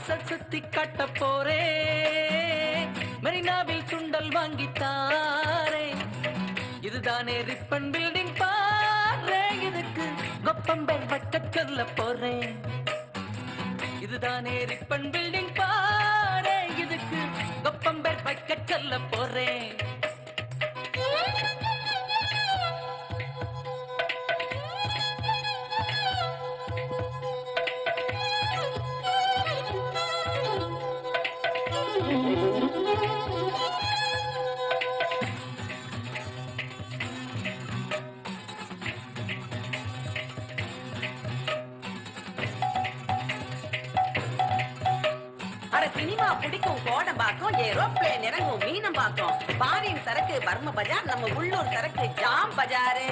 சுத்தி கட்ட போறேன், மெரினாவில் சுண்டல் வாங்கித்தாரே. இதுதானே ரிப்பன் பில்டிங் பாரு, இதுக்கு கொப்பம்பல் வைக்க சொல்ல போறேன். இதுதானே ரிப்பன் பில்டிங் பாரு, இதுக்கு கொப்பம்பல் வைக்க சொல்ல போறேன். சினிமா பிடிக்கும் கோடம்பாக்கம், ஏரோப்ளேன் இறங்கும் மீனம்பாக்கம், பாரின் சரக்கு பர்ம பஜார், நம்ம உள்ளூர் சரக்கு ஜாம் பஜாரே.